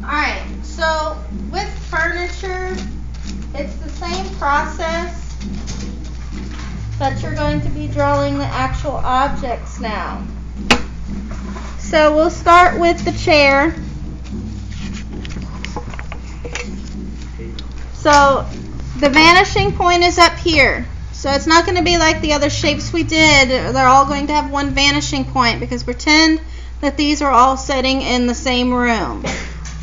Alright, so with furniture, it's the same process, but you're going to be drawing the actual objects now. So we'll start with the chair. So the vanishing point is up here. So it's not going to be like the other shapes we did. They're all going to have one vanishing point because pretend that these are all sitting in the same room.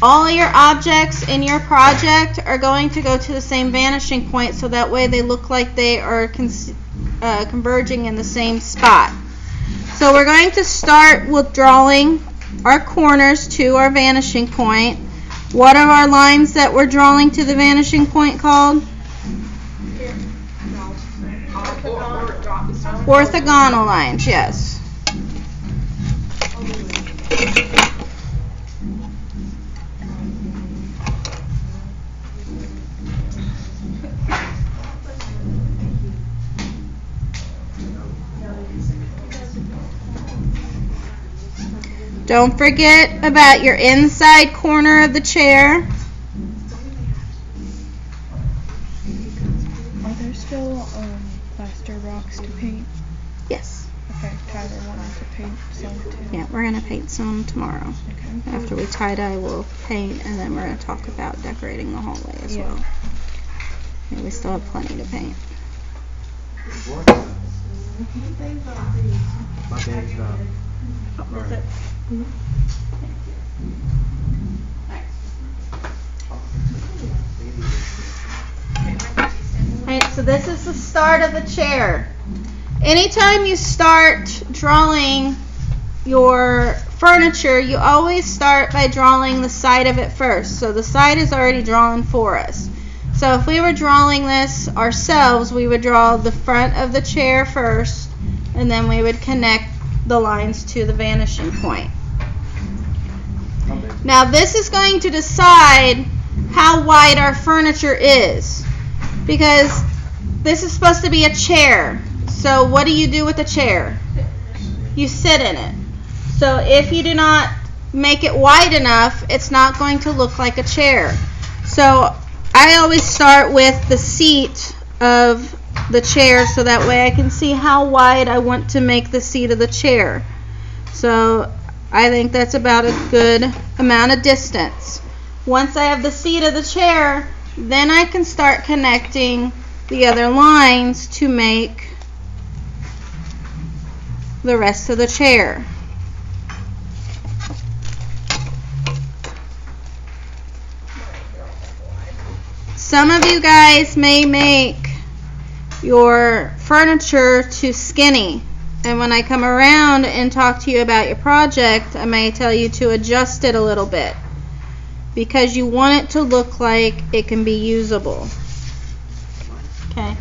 All your objects in your project are going to go to the same vanishing point, so that way they look like they are converging in the same spot. So we're going to start with drawing our corners to our vanishing point. What are our lines that we're drawing to the vanishing point called? Orthogonal lines, yes. Don't forget about your inside corner of the chair. Are there still plaster rocks to paint? Yes. Okay, Tyler wanted to paint some too. Yeah, we're going to paint some tomorrow. Okay. After we tie-dye, we'll paint, and then we're going to talk about decorating the hallway as well. And we still have plenty to paint. That's it. Alright, so this is the start of the chair. Anytime you start drawing your furniture, you always start by drawing the side of it first. So the side is already drawn for us. So if we were drawing this ourselves, we would draw the front of the chair first, and then we would connect the lines to the vanishing point. Now this is going to decide how wide our furniture is, because this is supposed to be a chair. So what do you do with a chair? You sit in it. So if you do not make it wide enough, it's not going to look like a chair. So I always start with the seat of the chair, so that way I can see how wide I want to make the seat of the chair. So I think that's about a good amount of distance. Once I have the seat of the chair, then I can start connecting the other lines to make the rest of the chair. Some of you guys may make your furniture too skinny, and when I come around and talk to you about your project, I may tell you to adjust it a little bit, because you want it to look like it can be usable. Okay.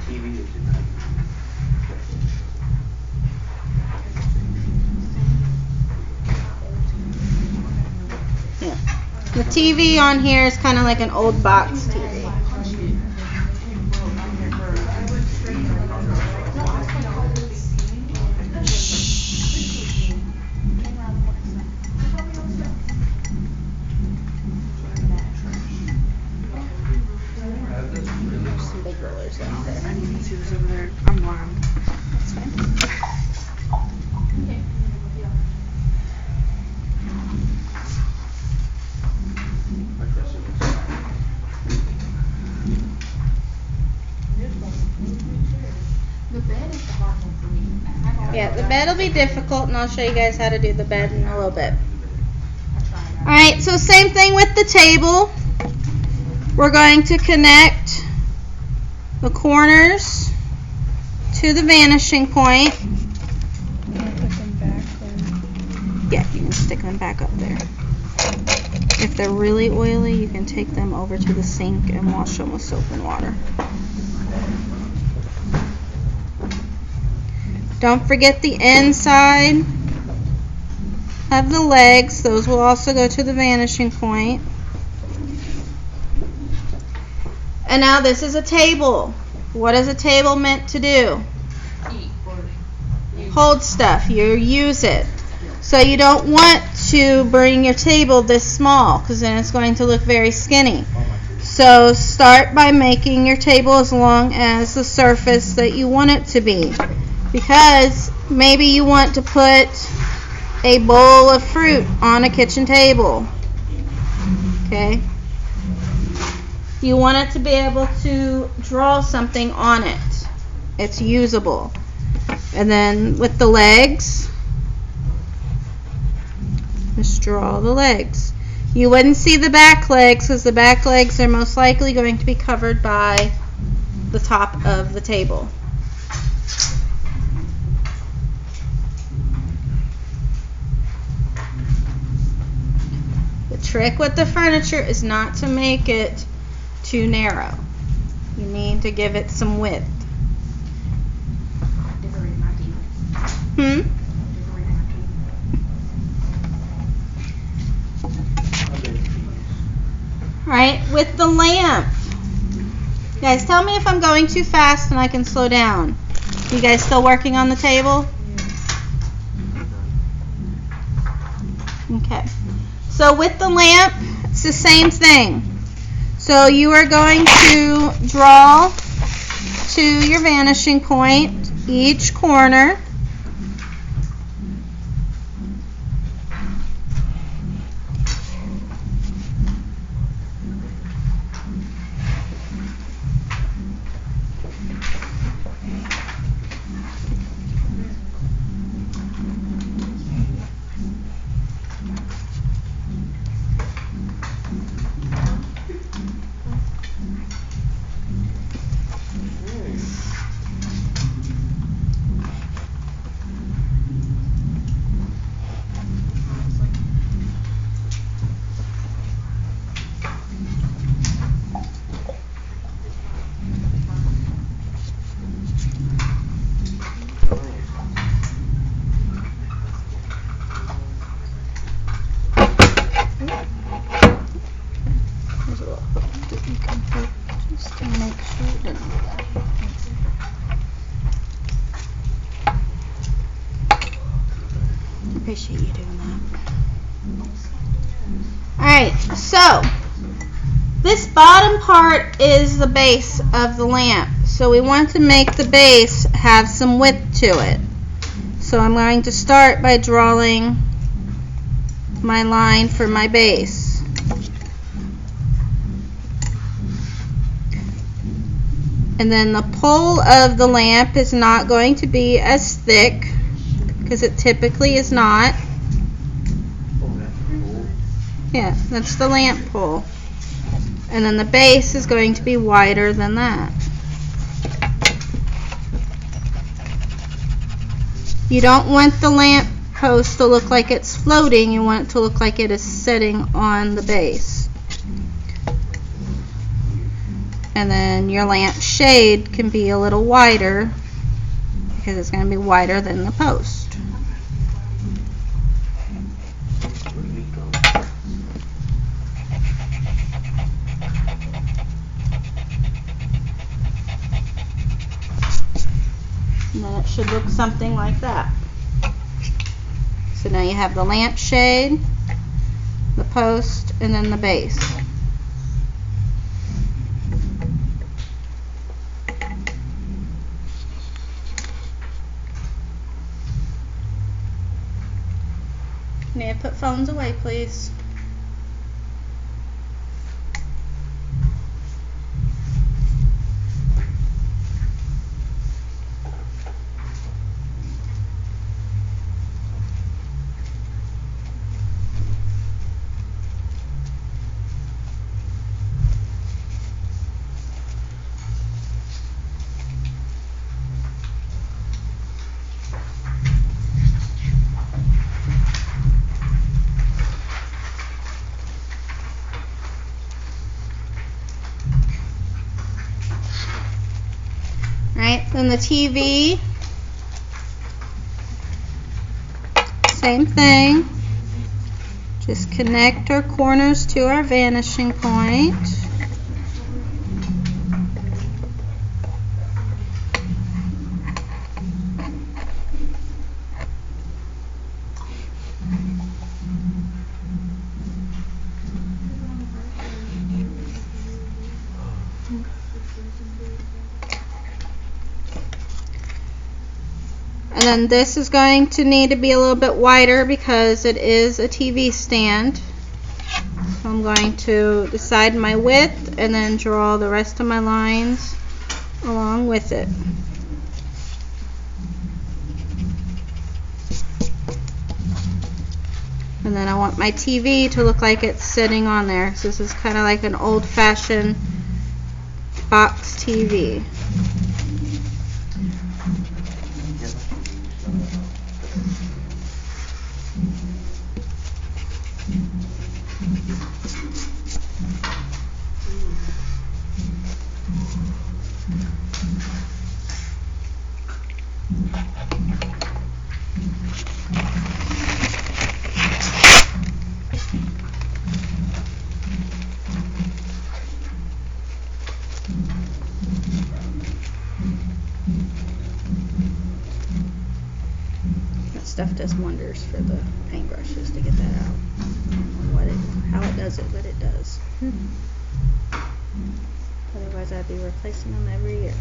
Yeah. The TV on here is kind of like an old box TV. I need to see what's over there. I'm blind. That's fine. Yeah, the bed will be difficult, and I'll show you guys how to do the bed in a little bit. Alright, so same thing with the table. We're going to connect the corners to the vanishing point. Can I put them back or? Yeah, you can stick them back up there. If they're really oily, you can take them over to the sink and wash them with soap and water. Don't forget the inside of the legs. Those will also go to the vanishing point. And now this is a table. What is a table meant to do? Hold stuff. You use it. So you don't want to bring your table this small because then it's going to look very skinny. So start by making your table as long as the surface that you want it to be. Because maybe you want to put a bowl of fruit on a kitchen table. Okay? You want it to be able to draw something on it. It's usable. And then with the legs, just draw the legs. You wouldn't see the back legs because the back legs are most likely going to be covered by the top of the table. The trick with the furniture is not to make it too narrow. You need to give it some width. Alright, with the lamp. Guys, tell me if I'm going too fast and I can slow down. You guys still working on the table? Okay. So with the lamp, it's the same thing. So you are going to draw to your vanishing point each corner. Appreciate you doing that. Alright, so this bottom part is the base of the lamp. So we want to make the base have some width to it. So I'm going to start by drawing my line for my base. And then the pole of the lamp is not going to be as thick because it typically is not. Yeah, that's the lamp pole. And then the base is going to be wider than that. You don't want the lamp post to look like it's floating. You want it to look like it is sitting on the base. And then your lamp shade can be a little wider because it's going to be wider than the post. And then it should look something like that. So now you have the lamp shade, the post, and then the base. May I put phones away, please? Right, then the TV, same thing. Just connect our corners to our vanishing point. And then this is going to need to be a little bit wider because it is a TV stand. So I'm going to decide my width and then draw the rest of my lines along with it. And then I want my TV to look like it's sitting on there. So this is kind of like an old-fashioned box TV. Stuff does wonders for the paintbrushes to get that out. I don't know how it does it, but it does. Otherwise, I'd be replacing them every year.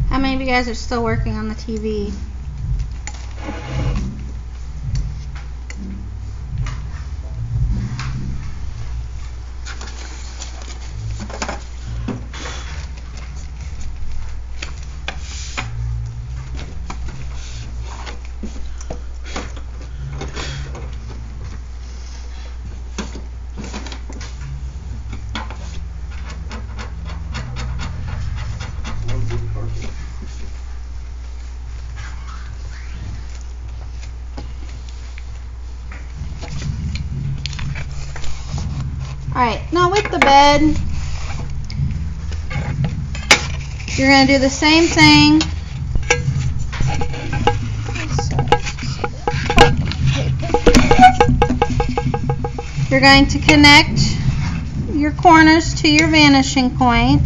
How many of you guys are still working on the TV? Alright, now with the bed, you're going to do the same thing. You're going to connect your corners to your vanishing point.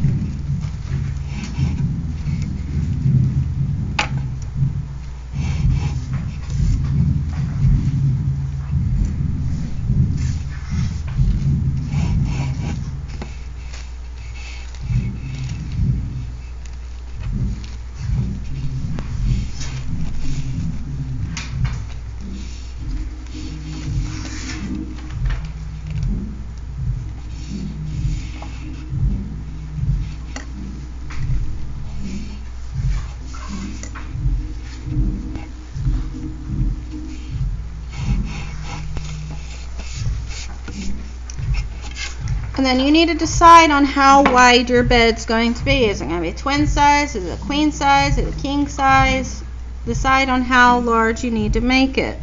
And then you need to decide on how wide your bed's going to be. Is it going to be a twin size? Is it a queen size? Is it a king size? Decide on how large you need to make it.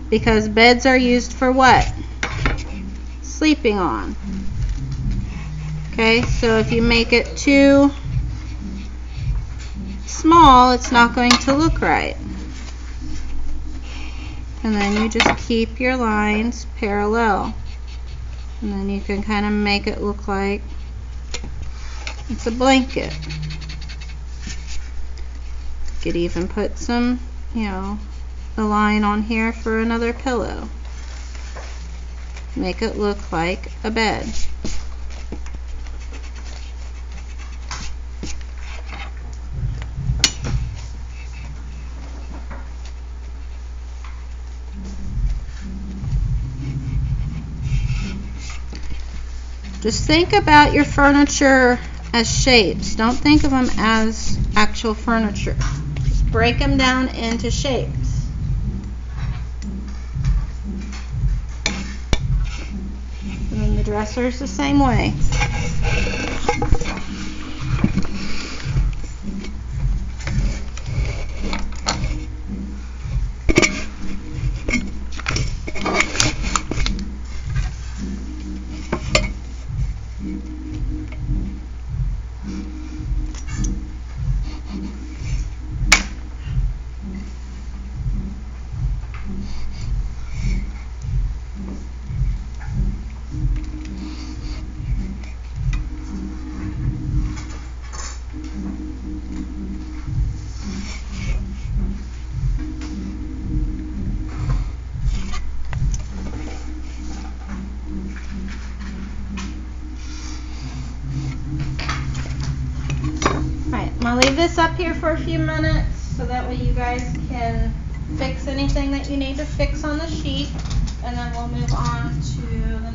Because beds are used for what? Sleeping on. Okay, so if you make it too small, it's not going to look right. And then you just keep your lines parallel. And then you can kind of make it look like it's a blanket. You could even put some, the line on here for another pillow. Make it look like a bed. Just think about your furniture as shapes. Don't think of them as actual furniture. Just break them down into shapes. And then the dresser is the same way. gonna leave this up here for a few minutes so that way you guys can fix anything that you need to fix on the sheet, and then we'll move on to the